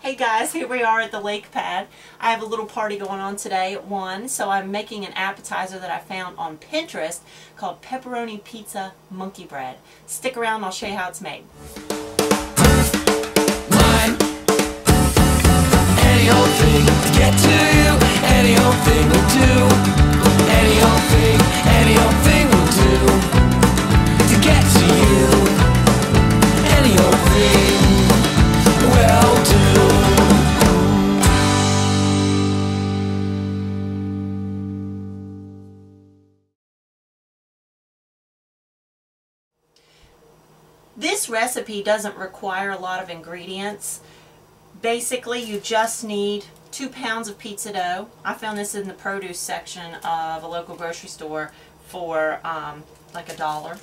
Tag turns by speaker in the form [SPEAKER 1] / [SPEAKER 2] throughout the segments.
[SPEAKER 1] Hey guys, here we are at the lake pad. I have a little party going on today at 1, so I'm making an appetizer that I found on Pinterest called Pepperoni Pizza Monkey Bread. Stick around and I'll show you how it's made.
[SPEAKER 2] Mine. Any old thing to get to you. Any old thing will do. Any old thing will do to get to you. Any old thing will do.
[SPEAKER 1] This recipe doesn't require a lot of ingredients. Basically, you just need 2 pounds of pizza dough. I found this in the produce section of a local grocery store for like $1,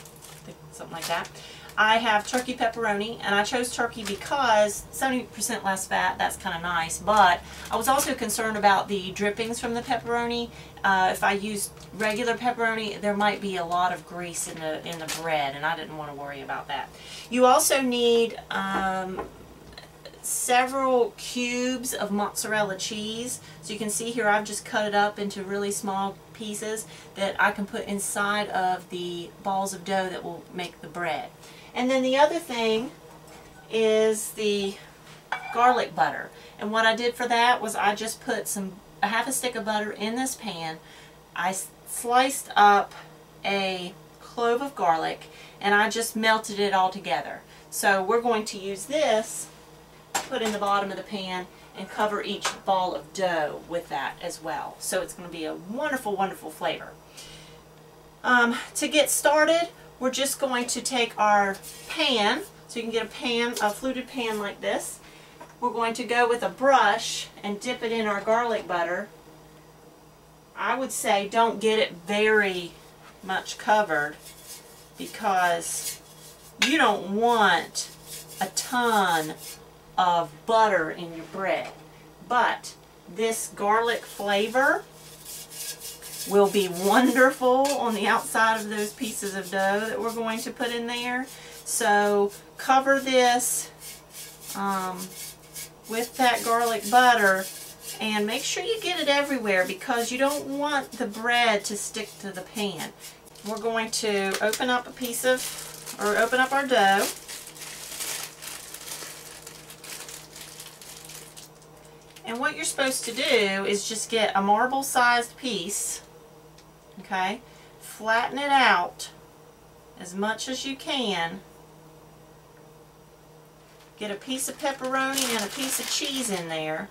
[SPEAKER 1] something like that. I have turkey pepperoni, and I chose turkey because 70% less fat. That's kind of nice, but I was also concerned about the drippings from the pepperoni. If I used regular pepperoni, there might be a lot of grease in the bread, and I didn't want to worry about that. You also need several cubes of mozzarella cheese. So you can see here I've just cut it up into really small pieces that I can put inside of the balls of dough that will make the bread. And then the other thing is the garlic butter. And what I did for that was I just put a half a stick of butter in this pan. I sliced up a clove of garlic and I just melted it all together. So we're going to use this, put in the bottom of the pan, and cover each ball of dough with that as well. So it's going to be a wonderful, wonderful flavor. To get started, we're just going to take our pan, so you can get a fluted pan like this. We're going to go with a brush and dip it in our garlic butter. I would say don't get it very much covered because you don't want a ton of butter in your bread. But this garlic flavor will be wonderful on the outside of those pieces of dough that we're going to put in there. So cover this with that garlic butter and make sure you get it everywhere because you don't want the bread to stick to the pan. We're going to open up open up our dough. And what you're supposed to do is just get a marble-sized piece, okay, flatten it out as much as you can, get a piece of pepperoni and a piece of cheese in there,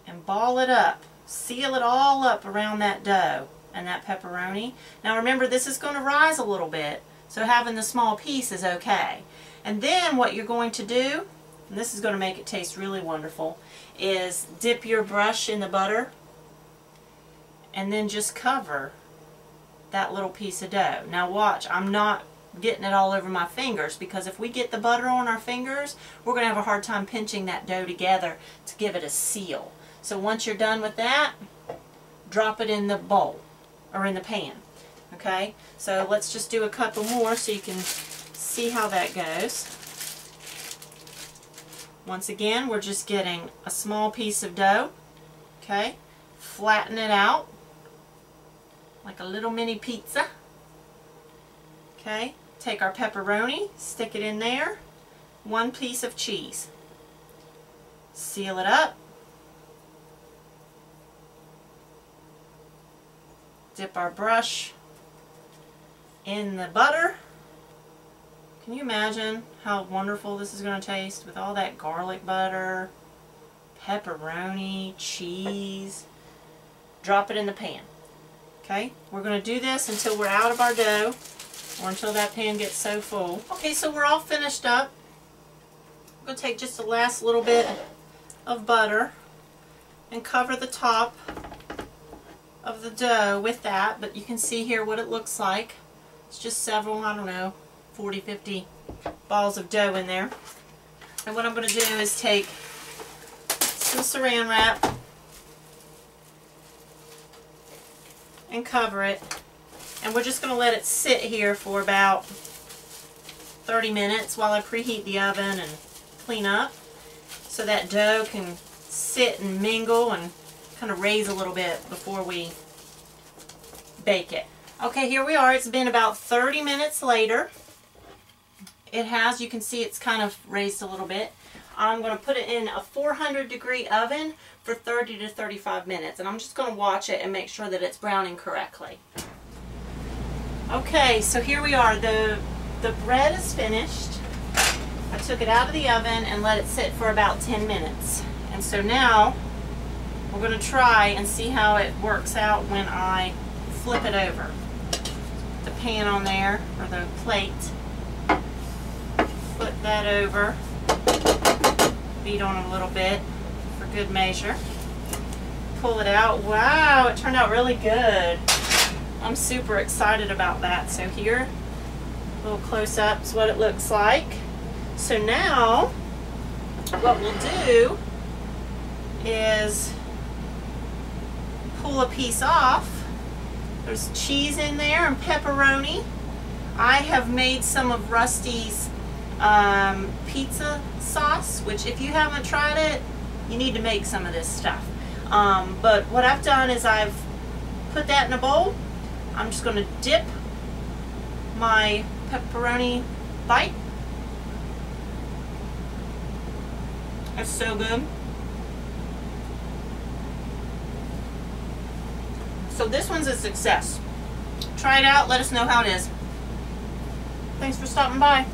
[SPEAKER 1] and ball it up. Seal it all up around that dough and that pepperoni. Now remember, this is going to rise a little bit, so having the small piece is okay. And then what you're going to do, and this is going to make it taste really wonderful, is dip your brush in the butter and then just cover that little piece of dough. Now watch, I'm not getting it all over my fingers because if we get the butter on our fingers, we're going to have a hard time pinching that dough together to give it a seal. So once you're done with that, drop it in the bowl or in the pan. Okay, so let's just do a couple more so you can see how that goes. Once again, we're just getting a small piece of dough, okay, flatten it out like a little mini pizza, okay, take our pepperoni, stick it in there, 1 piece of cheese, seal it up, dip our brush in the butter. Can you imagine how wonderful this is going to taste with all that garlic butter, pepperoni, cheese? Drop it in the pan. Okay, we're going to do this until we're out of our dough or until that pan gets so full. Okay, so we're all finished up. I'm going to take just the last little bit of butter and cover the top of the dough with that, but you can see here what it looks like. It's just several, I don't know, 40, 50 balls of dough in there. And what I'm going to do is take some saran wrap and cover it. And we're just going to let it sit here for about 30 minutes while I preheat the oven and clean up, so that dough can sit and mingle and kind of raise a little bit before we bake it. Okay, here we are. It's been about 30 minutes later. It has, you can see it's kind of raised a little bit. I'm going to put it in a 400-degree oven for 30 to 35 minutes, and I'm just going to watch it and make sure that it's browning correctly. Okay, so here we are. The bread is finished. I took it out of the oven and let it sit for about 10 minutes. And so now we're going to try and see how it works out when I flip it over. The pan on there, or the plate. Flip that over. Beat on it a little bit for good measure. Pull it out. Wow, it turned out really good. I'm super excited about that. So here, a little close-up is what it looks like. So now, what we'll do is pull a piece off. There's cheese in there and pepperoni. I have made some of Rusty's pizza sauce, which if you haven't tried it, you need to make some of this stuff. But what I've done is I've put that in a bowl. I'm just going to dip my pepperoni bite. That's so good. So this one's a success. Try it out. Let us know how it is. Thanks for stopping by.